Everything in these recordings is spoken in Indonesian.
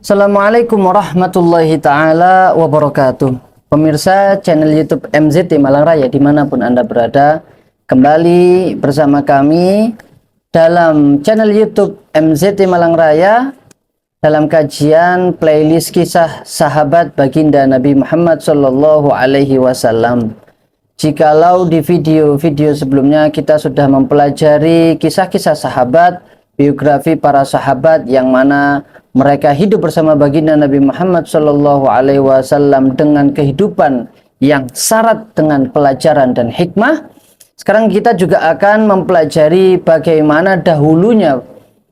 Assalamualaikum warahmatullahi ta'ala wabarakatuh. Pemirsa channel YouTube MZT Malang Raya dimanapun Anda berada, kembali bersama kami dalam channel YouTube MZT Malang Raya dalam kajian playlist kisah sahabat baginda Nabi Muhammad Sallallahu Alaihi Wasallam. Jikalau di video-video sebelumnya kita sudah mempelajari kisah-kisah sahabat, biografi para sahabat yang mana mereka hidup bersama baginda Nabi Muhammad Sallallahu Alaihi Wasallam dengan kehidupan yang syarat dengan pelajaran dan hikmah. Sekarang kita juga akan mempelajari bagaimana dahulunya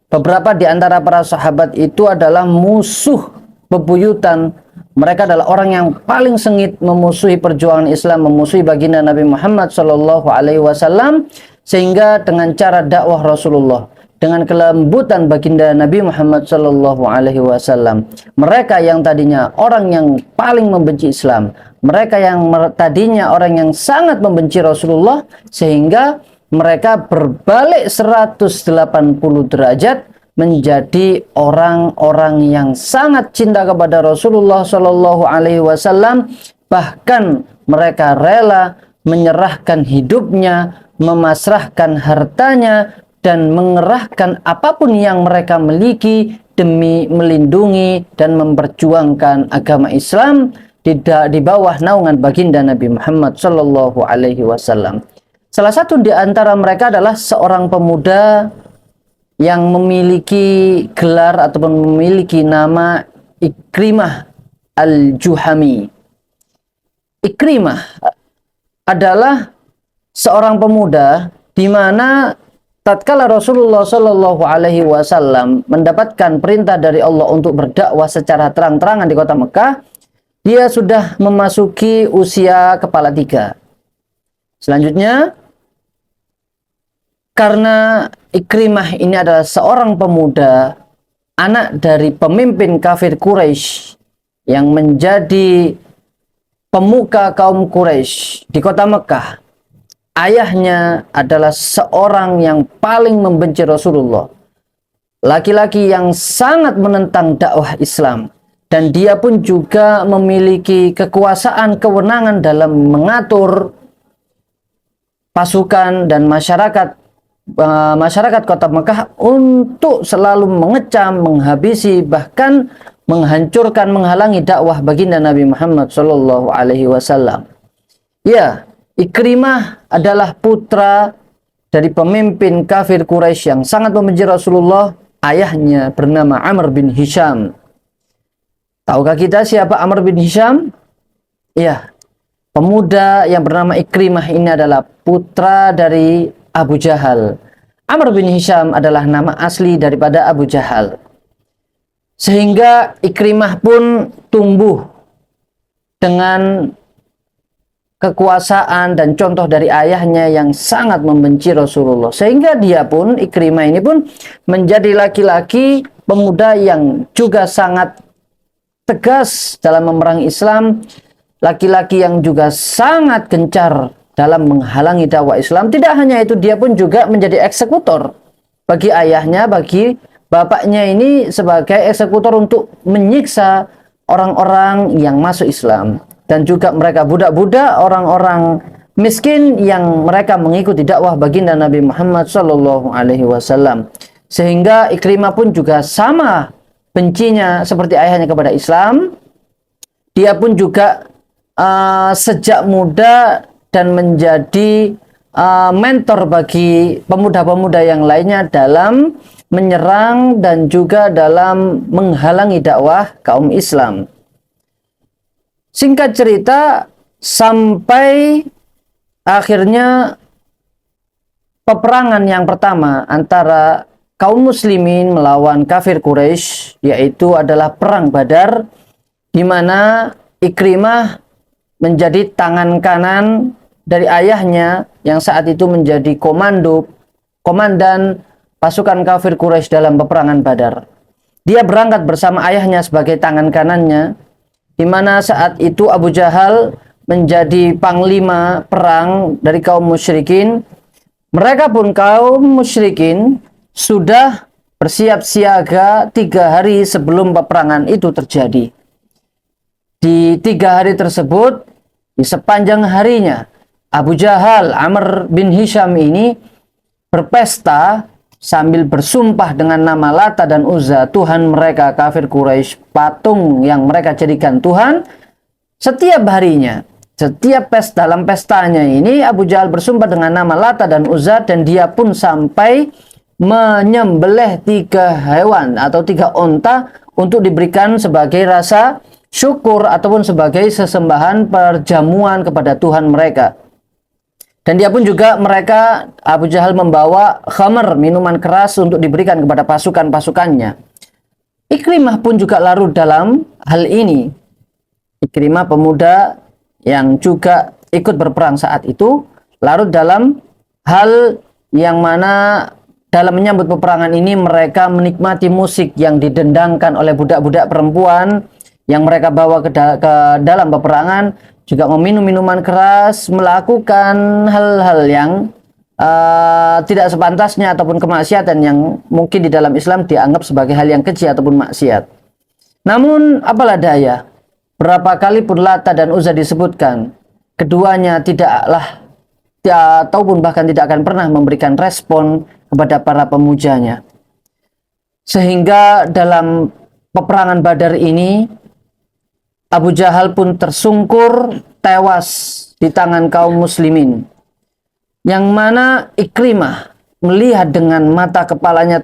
beberapa di antara para sahabat itu adalah musuh bebuyutan. Mereka adalah orang yang paling sengit memusuhi perjuangan Islam, memusuhi baginda Nabi Muhammad Sallallahu Alaihi Wasallam, sehingga dengan cara dakwah Rasulullah, dengan kelembutan baginda Nabi Muhammad Sallallahu Alaihi Wasallam, mereka yang tadinya orang yang paling membenci Islam, mereka yang tadinya orang yang sangat membenci Rasulullah, sehingga mereka berbalik 180 derajat menjadi orang-orang yang sangat cinta kepada Rasulullah Sallallahu Alaihi Wasallam. Bahkan mereka rela menyerahkan hidupnya, memasrahkan hartanya, dan mengerahkan apapun yang mereka miliki demi melindungi dan memperjuangkan agama Islam di bawah naungan baginda Nabi Muhammad Sallallahu Alaihi Wasallam. Salah satu di antara mereka adalah seorang pemuda yang memiliki gelar ataupun memiliki nama Ikrimah Al-Juhami. Ikrimah adalah seorang pemuda di mana tatkala Rasulullah Shallallahu Alaihi Wasallam mendapatkan perintah dari Allah untuk berdakwah secara terang-terangan di kota Mekah, dia sudah memasuki usia kepala 3. Selanjutnya, karena Ikrimah ini adalah seorang pemuda, anak dari pemimpin kafir Quraisy yang menjadi pemuka kaum Quraisy di kota Mekah, ayahnya adalah seorang yang paling membenci Rasulullah, laki-laki yang sangat menentang dakwah Islam, dan dia pun juga memiliki kekuasaan kewenangan dalam mengatur pasukan dan masyarakat kota Mekah untuk selalu mengecam, menghabisi, bahkan menghancurkan, menghalangi dakwah baginda Nabi Muhammad Sallallahu Alaihi Wasallam. Ya, Ikrimah adalah putra dari pemimpin kafir Quraisy yang sangat membenci Rasulullah. Ayahnya bernama Amr bin Hisham. Tahukah kita siapa Amr bin Hisham? Ya, pemuda yang bernama Ikrimah ini adalah putra dari Abu Jahal. Amr bin Hisham adalah nama asli daripada Abu Jahal. Sehingga Ikrimah pun tumbuh dengan kekuasaan dan contoh dari ayahnya yang sangat membenci Rasulullah. Sehingga dia pun, Ikrimah ini pun menjadi laki-laki pemuda yang juga sangat tegas dalam memerangi Islam, laki-laki yang juga sangat gencar dalam menghalangi dakwah Islam. Tidak hanya itu, dia pun juga menjadi eksekutor bagi ayahnya, bagi bapaknya ini, sebagai eksekutor untuk menyiksa orang-orang yang masuk Islam, dan juga mereka budak-budak, orang-orang miskin yang mereka mengikuti dakwah baginda Nabi Muhammad Sallallahu Alaihi Wasallam. Sehingga Ikrimah pun juga sama bencinya seperti ayahnya kepada Islam. Dia pun juga sejak muda dan menjadi mentor bagi pemuda-pemuda yang lainnya dalam menyerang dan juga dalam menghalangi dakwah kaum Islam. Singkat cerita, sampai akhirnya peperangan yang pertama antara kaum muslimin melawan kafir Quraisy, yaitu adalah perang Badar, di mana Ikrimah menjadi tangan kanan dari ayahnya yang saat itu menjadi komandan pasukan kafir Quraisy dalam peperangan Badar. Dia berangkat bersama ayahnya sebagai tangan kanannya, di mana saat itu Abu Jahal menjadi panglima perang dari kaum musyrikin. Mereka pun kaum musyrikin sudah bersiap siaga 3 hari sebelum peperangan itu terjadi. Di 3 hari tersebut, di sepanjang harinya, Abu Jahal, Amr bin Hisham ini berpesta sambil bersumpah dengan nama Lata dan Uzza, Tuhan mereka kafir Quraisy, patung yang mereka jadikan Tuhan. Setiap harinya, setiap dalam pestanya ini, Abu Jahal bersumpah dengan nama Lata dan Uzza, dan dia pun sampai menyembelih 3 hewan atau 3 onta untuk diberikan sebagai rasa syukur ataupun sebagai sesembahan perjamuan kepada Tuhan mereka. Dan dia pun juga Abu Jahal membawa khamr, minuman keras untuk diberikan kepada pasukan-pasukannya. Ikrimah pun juga larut dalam hal ini. Ikrimah, pemuda yang juga ikut berperang saat itu, larut dalam hal yang mana dalam menyambut peperangan ini mereka menikmati musik yang didendangkan oleh budak-budak perempuan yang mereka bawa ke dalam peperangan, juga meminum minuman keras, melakukan hal-hal yang tidak sepantasnya ataupun kemaksiatan yang mungkin di dalam Islam dianggap sebagai hal yang keji ataupun maksiat. Namun apalah daya, berapa kali pun Lata dan Uzza disebutkan, keduanya tidaklah ataupun bahkan tidak akan pernah memberikan respon kepada para pemujanya. Sehingga dalam peperangan Badar ini, Abu Jahal pun tersungkur tewas di tangan kaum muslimin, yang mana Ikrimah melihat dengan mata kepalanya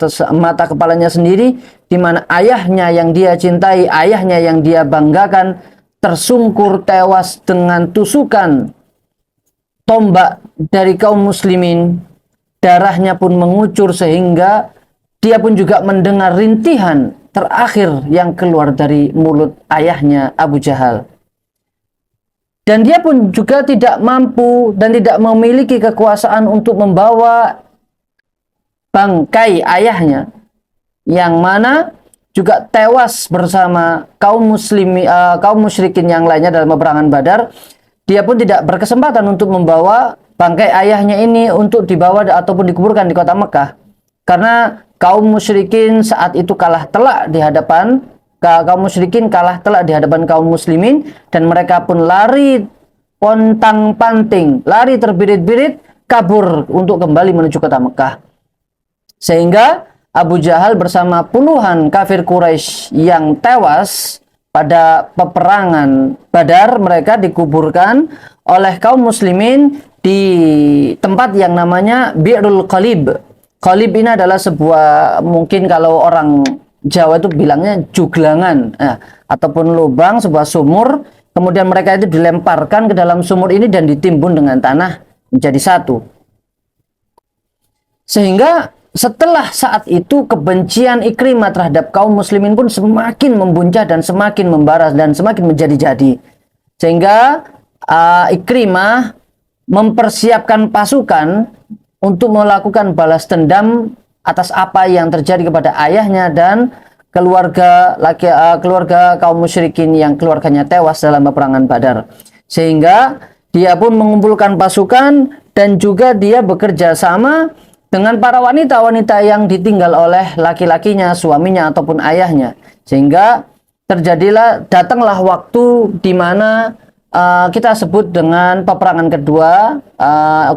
sendiri, di mana ayahnya yang dia cintai, ayahnya yang dia banggakan, tersungkur tewas dengan tusukan tombak dari kaum muslimin. Darahnya pun mengucur sehingga dia pun juga mendengar rintihan terakhir yang keluar dari mulut ayahnya Abu Jahal. Dan dia pun juga tidak mampu dan tidak memiliki kekuasaan untuk membawa bangkai ayahnya, yang mana juga tewas bersama kaum musyrikin yang lainnya dalam peperangan Badar. Dia pun tidak berkesempatan untuk membawa bangkai ayahnya ini untuk dibawa ataupun dikuburkan di kota Mekah, karena kaum musyrikin saat itu kalah telak di hadapan kaum muslimin, dan mereka pun lari pontang-panting, lari terbirit-birit kabur untuk kembali menuju kota Mekah. Sehingga Abu Jahal bersama puluhan kafir Quraisy yang tewas pada peperangan Badar, mereka dikuburkan oleh kaum muslimin di tempat yang namanya Bi'rul Qalib. Qalib ini adalah sebuah, mungkin kalau orang Jawa itu bilangnya juglangan, ataupun lubang, sebuah sumur. Kemudian mereka itu dilemparkan ke dalam sumur ini dan ditimbun dengan tanah menjadi satu. Sehingga setelah saat itu kebencian Ikrimah terhadap kaum muslimin pun semakin membuncah dan semakin membara dan semakin menjadi-jadi. Sehingga Ikrimah mempersiapkan pasukan untuk melakukan balas dendam atas apa yang terjadi kepada ayahnya dan keluarga kaum musyrikin yang keluarganya tewas dalam peperangan Badar. Sehingga dia pun mengumpulkan pasukan dan juga dia bekerja sama dengan para wanita-wanita yang ditinggal oleh laki-lakinya, suaminya ataupun ayahnya. Sehingga datanglah waktu di mana kita sebut dengan peperangan kedua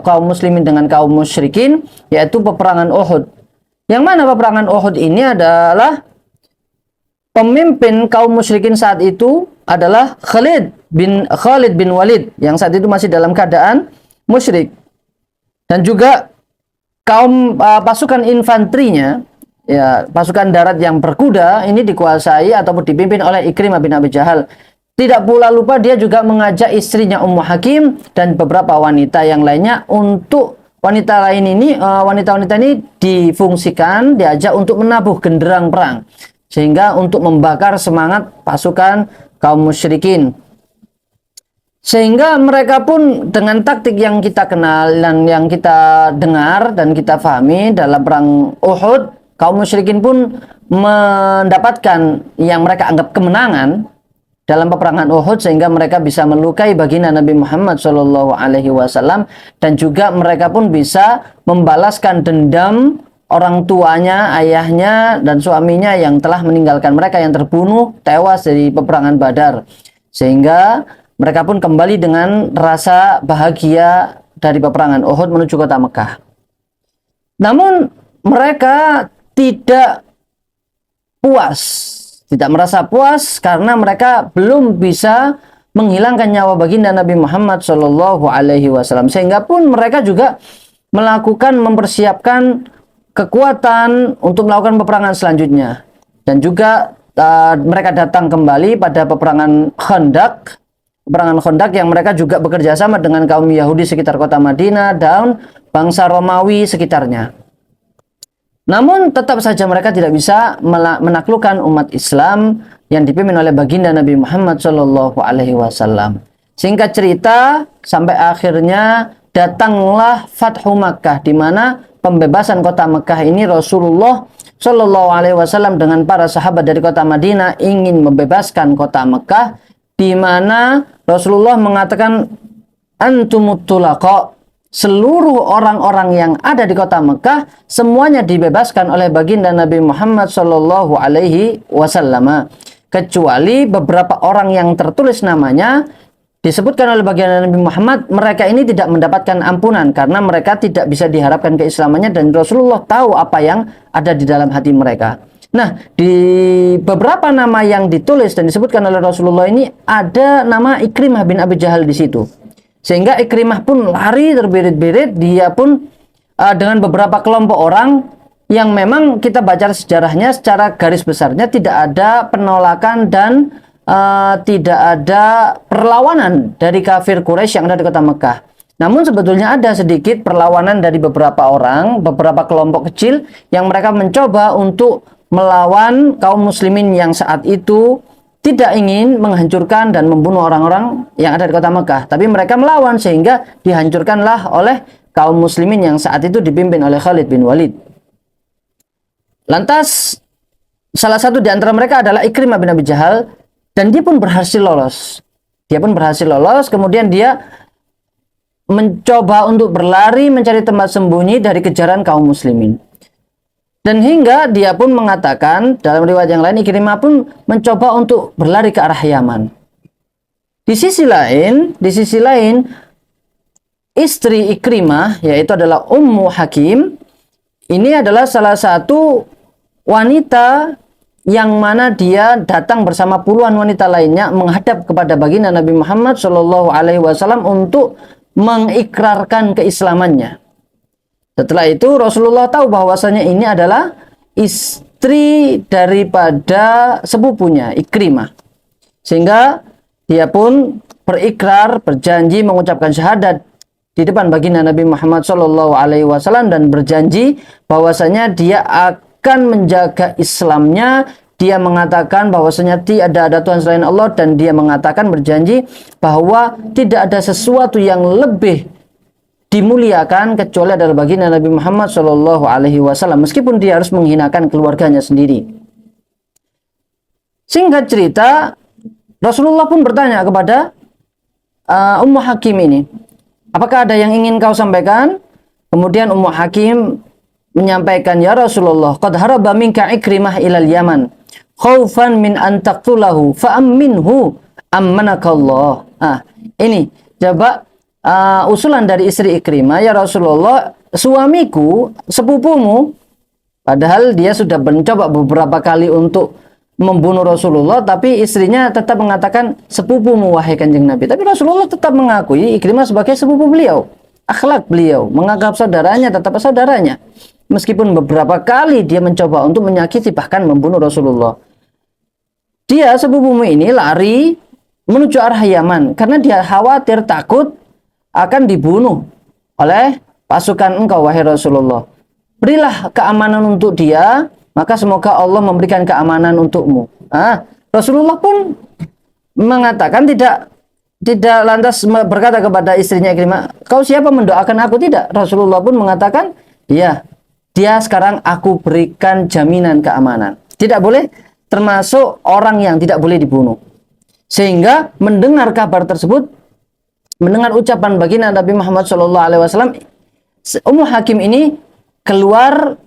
kaum muslimin dengan kaum musyrikin, yaitu peperangan Uhud. Yang mana peperangan Uhud ini adalah pemimpin kaum musyrikin saat itu adalah Khalid bin Walid, yang saat itu masih dalam keadaan musyrik. Dan juga pasukan infanterinya, ya, pasukan darat yang berkuda ini dikuasai ataupun dipimpin oleh Ikrimah bin Abi Jahal. Tidak pula lupa dia juga mengajak istrinya Ummu Hakim dan beberapa wanita yang lainnya untuk wanita ini diajak untuk menabuh genderang perang, sehingga untuk membakar semangat pasukan kaum musyrikin. Sehingga mereka pun dengan taktik yang kita kenal dan yang kita dengar dan kita pahami dalam perang Uhud, kaum musyrikin pun mendapatkan yang mereka anggap kemenangan dalam peperangan Uhud, sehingga mereka bisa melukai baginda Nabi Muhammad SAW, dan juga mereka pun bisa membalaskan dendam orang tuanya, ayahnya, dan suaminya yang telah meninggalkan mereka, yang terbunuh, tewas dari peperangan Badar. Sehingga mereka pun kembali dengan rasa bahagia dari peperangan Uhud menuju kota Mekah. Namun mereka tidak puas, tidak merasa puas karena mereka belum bisa menghilangkan nyawa baginda Nabi Muhammad Shallallahu Alaihi Wasallam, sehingga pun mereka juga mempersiapkan kekuatan untuk melakukan peperangan selanjutnya. Dan juga mereka datang kembali pada peperangan Khandaq yang mereka juga bekerja sama dengan kaum Yahudi sekitar kota Madinah dan bangsa Romawi sekitarnya. Namun tetap saja mereka tidak bisa menaklukkan umat Islam yang dipimpin oleh baginda Nabi Muhammad Shallallahu Alaihi Wasallam. Singkat cerita, sampai akhirnya datanglah Fathu Makkah, di mana pembebasan kota Mekah ini Rasulullah Shallallahu Alaihi Wasallam dengan para sahabat dari kota Madinah ingin membebaskan kota Mekah, di mana Rasulullah mengatakan antumut tulaqa, seluruh orang-orang yang ada di kota Mekah semuanya dibebaskan oleh baginda Nabi Muhammad Shallallahu Alaihi Wasallam, kecuali beberapa orang yang tertulis namanya disebutkan oleh baginda Nabi Muhammad, mereka ini tidak mendapatkan ampunan karena mereka tidak bisa diharapkan keislamannya, dan Rasulullah tahu apa yang ada di dalam hati mereka. Nah, di beberapa nama yang ditulis dan disebutkan oleh Rasulullah ini ada nama Ikrimah bin Abi Jahal di situ. Sehingga Ikrimah pun lari terbirit-birit, dia pun dengan beberapa kelompok orang yang memang kita baca sejarahnya secara garis besarnya tidak ada penolakan dan tidak ada perlawanan dari kafir Quraisy yang ada di kota Mekah. Namun sebetulnya ada sedikit perlawanan dari beberapa orang, beberapa kelompok kecil yang mereka mencoba untuk melawan kaum muslimin yang saat itu tidak ingin menghancurkan dan membunuh orang-orang yang ada di kota Mekah, tapi mereka melawan sehingga dihancurkanlah oleh kaum muslimin yang saat itu dipimpin oleh Khalid bin Walid. Lantas salah satu di antara mereka adalah Ikrimah bin Abi Jahal, dan dia pun berhasil lolos. Kemudian dia mencoba untuk berlari mencari tempat sembunyi dari kejaran kaum muslimin. Dan hingga dia pun mengatakan, dalam riwayat yang lain, Ikrimah pun mencoba untuk berlari ke arah Yaman. Di sisi lain, istri Ikrimah, yaitu adalah Ummu Hakim, ini adalah salah satu wanita yang mana dia datang bersama puluhan wanita lainnya menghadap kepada baginda Nabi Muhammad Shallallahu Alaihi Wasallam untuk mengikrarkan keislamannya. Setelah itu Rasulullah tahu bahwasanya ini adalah istri daripada sepupunya Ikrimah, sehingga dia pun berjanji mengucapkan syahadat di depan baginda Nabi Muhammad Shallallahu Alaihi Wasallam dan berjanji bahwasanya dia akan menjaga Islamnya. Dia mengatakan bahwasanya tidak ada Tuhan selain Allah, dan dia mengatakan berjanji bahwa tidak ada sesuatu yang lebih dimuliakan kecuali adalah baginda Nabi Muhammad Shallallahu Alaihi Wasallam, meskipun dia harus menghinakan keluarganya sendiri. Singkat cerita, Rasulullah pun bertanya kepada Ummu Hakim ini, apakah ada yang ingin kau sampaikan? Kemudian Ummu Hakim menyampaikan, ya Rasulullah, qad haraba minka Ikrimah ilal Yaman khaufan min an taqtulahu fa'amminhu ammanakallah. Ini coba usulan dari istri Ikrimah, ya Rasulullah, suamiku, sepupumu, padahal dia sudah mencoba beberapa kali untuk membunuh Rasulullah, tapi istrinya tetap mengatakan sepupumu wahai Kanjeng Nabi. Tapi Rasulullah tetap mengakui Ikrimah sebagai sepupu beliau. Akhlak beliau, menganggap saudaranya tetap saudaranya, meskipun beberapa kali dia mencoba untuk menyakiti bahkan membunuh Rasulullah. Dia, sepupumu ini, lari menuju arah Yaman karena dia khawatir, takut akan dibunuh oleh pasukan engkau wahai Rasulullah. Berilah keamanan untuk dia, maka semoga Allah memberikan keamanan untukmu. Rasulullah pun mengatakan tidak lantas berkata kepada istrinya Ikrimah, kau siapa mendoakan aku? Tidak. Rasulullah pun mengatakan, iya, dia sekarang aku berikan jaminan keamanan. Tidak boleh termasuk orang yang tidak boleh dibunuh. Sehingga mendengar kabar tersebut, mendengar ucapan baginda Nabi Muhammad SAW, Ummu Hakim ini keluar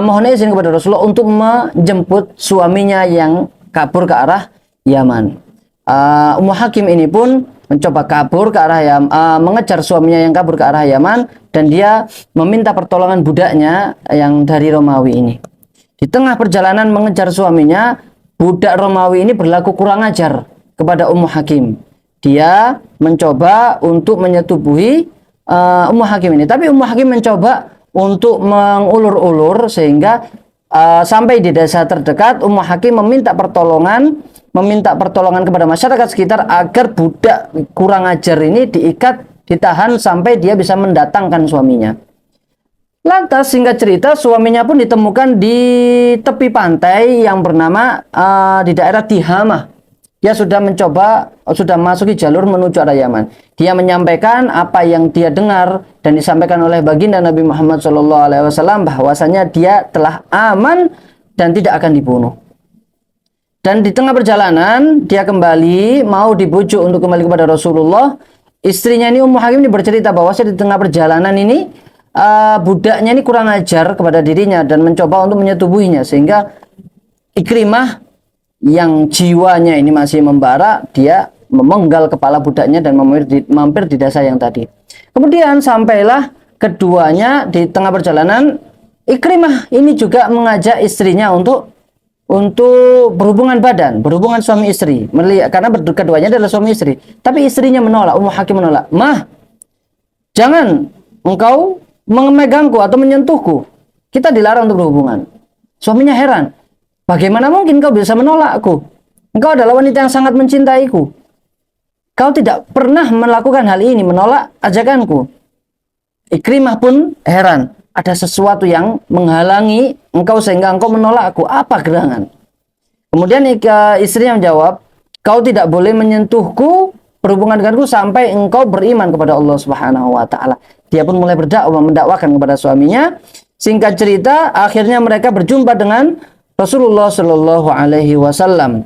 mohon izin kepada Rasulullah untuk menjemput suaminya yang kabur ke arah Yaman. Ummu Hakim ini pun mencoba kabur ke arah Yaman, mengejar suaminya yang kabur ke arah Yaman, dan dia meminta pertolongan budaknya yang dari Romawi ini. Di tengah perjalanan mengejar suaminya, budak Romawi ini berlaku kurang ajar kepada Ummu Hakim. Dia mencoba untuk menyetubuhi Ummu Hakim ini, tapi Ummu Hakim mencoba untuk mengulur-ulur sehingga sampai di desa terdekat. Ummu Hakim meminta pertolongan kepada masyarakat sekitar agar budak kurang ajar ini diikat, ditahan sampai dia bisa mendatangkan suaminya. Lantas singkat cerita, suaminya pun ditemukan di tepi pantai yang bernama di daerah Tihamah. Dia sudah masuki jalur menuju arah Yaman. Dia menyampaikan apa yang dia dengar dan disampaikan oleh baginda Nabi Muhammad SAW, bahwasanya dia telah aman dan tidak akan dibunuh. Dan di tengah perjalanan dia kembali mau dibujuk untuk kembali kepada Rasulullah. Istrinya ini Ummu Hakim ini bercerita bahwasanya di tengah perjalanan ini budaknya ini kurang ajar kepada dirinya dan mencoba untuk menyetubuhinya, sehingga Ikrimah yang jiwanya ini masih membara, dia memenggal kepala budaknya dan mampir di desa yang tadi. Kemudian sampailah keduanya di tengah perjalanan. Ikrimah ini juga mengajak istrinya untuk berhubungan badan, berhubungan suami istri, karena keduanya adalah suami istri. Tapi istrinya menolak, Ummu Hakim menolak. "Mah, jangan engkau memegangku atau menyentuhku. Kita dilarang untuk berhubungan." Suaminya heran, "Bagaimana mungkin kau bisa menolakku? Engkau adalah wanita yang sangat mencintaiku. Kau tidak pernah melakukan hal ini, menolak ajakanku." Ikrimah pun heran, ada sesuatu yang menghalangi engkau sehingga engkau menolakku. Apa gerangan? Kemudian istrinya menjawab, "Kau tidak boleh menyentuhku, berhubungan denganku sampai engkau beriman kepada Allah Subhanahu wa taala." Dia pun mulai mendakwakan kepada suaminya. Singkat cerita, akhirnya mereka berjumpa dengan Rasulullah Shallallahu Alaihi Wasallam.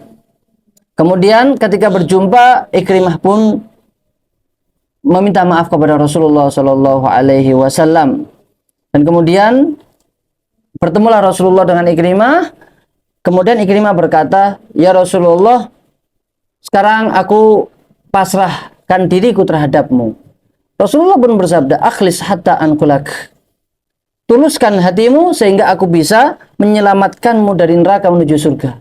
Kemudian ketika berjumpa, Ikrimah pun meminta maaf kepada Rasulullah Shallallahu Alaihi Wasallam. Dan kemudian bertemulah Rasulullah dengan Ikrimah. Kemudian Ikrimah berkata, "Ya Rasulullah, sekarang aku pasrahkan diriku terhadapmu." Rasulullah pun bersabda, "Akhlis hatta ankulak." Tuluskan hatimu sehingga aku bisa menyelamatkanmu dari neraka menuju surga.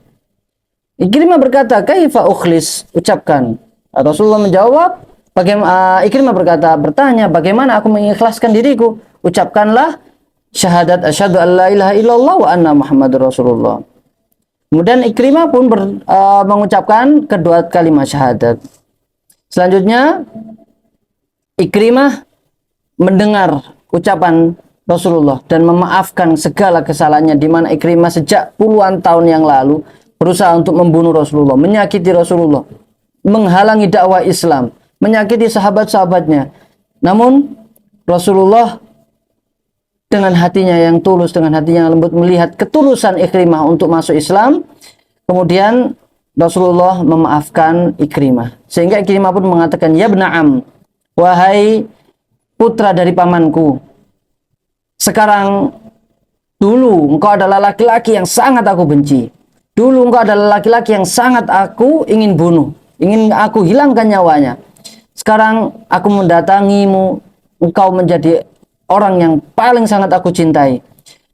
Ikrimah berkata, "Kaifa ukhlis?" Ucapkan. Rasulullah menjawab, Ikrimah bertanya, "Bagaimana aku mengikhlaskan diriku?" Ucapkanlah syahadat asyhadu an la ilaha illallah wa anna Muhammadur Rasulullah. Kemudian Ikrimah pun mengucapkan kedua kalimat syahadat. Selanjutnya Ikrimah mendengar ucapan Rasulullah dan memaafkan segala kesalahannya, di mana Ikrimah sejak puluhan tahun yang lalu berusaha untuk membunuh Rasulullah, menyakiti Rasulullah, menghalangi dakwah Islam, menyakiti sahabat-sahabatnya. Namun Rasulullah dengan hatinya yang tulus, dengan hatinya yang lembut, melihat ketulusan Ikrimah untuk masuk Islam, kemudian Rasulullah memaafkan Ikrimah. Sehingga Ikrimah pun mengatakan, "Ya bna'am, wahai putra dari pamanku, sekarang dulu engkau adalah laki-laki yang sangat aku benci. Dulu engkau adalah laki-laki yang sangat aku ingin bunuh, ingin aku hilangkan nyawanya. Sekarang aku mendatangimu, engkau menjadi orang yang paling sangat aku cintai.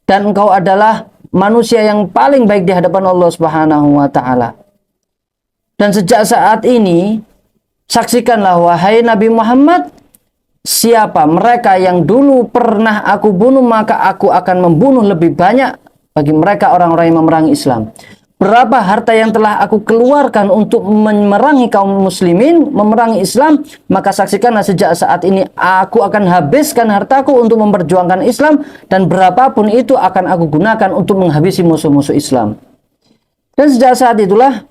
Dan engkau adalah manusia yang paling baik di hadapan Allah Subhanahu wa taala. Dan sejak saat ini, saksikanlah wahai Nabi Muhammad, siapa mereka yang dulu pernah aku bunuh, maka aku akan membunuh lebih banyak bagi mereka orang-orang yang memerangi Islam. Berapa harta yang telah aku keluarkan untuk memerangi kaum muslimin, memerangi Islam, maka saksikanlah sejak saat ini aku akan habiskan hartaku untuk memperjuangkan Islam, dan berapapun itu akan aku gunakan untuk menghabisi musuh-musuh Islam." Dan sejak saat itulah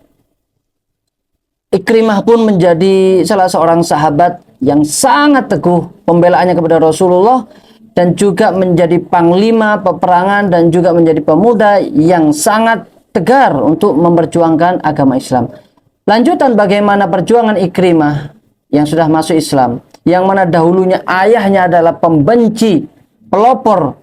Ikrimah pun menjadi salah seorang sahabat yang sangat teguh pembelaannya kepada Rasulullah, dan juga menjadi panglima peperangan dan juga menjadi pemuda yang sangat tegar untuk memperjuangkan agama Islam. Lanjutan bagaimana perjuangan Ikrimah yang sudah masuk Islam, yang mana dahulunya ayahnya adalah pembenci, pelopor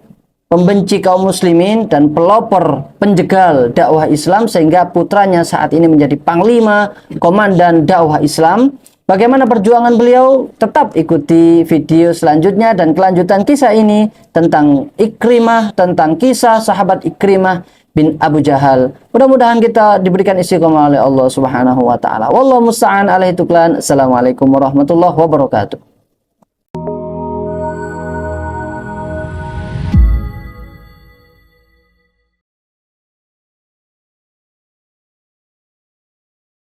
pembenci kaum muslimin dan pelopor penjegal dakwah Islam, sehingga putranya saat ini menjadi panglima komandan dakwah Islam. Bagaimana perjuangan beliau? Tetap ikuti video selanjutnya dan kelanjutan kisah ini tentang Ikrimah, tentang kisah sahabat Ikrimah bin Abu Jahal. Mudah-mudahan kita diberikan istiqomah oleh Allah Subhanahu wa taala. Wallahu musta'an alaihi tuklan. Assalamualaikum warahmatullahi wabarakatuh.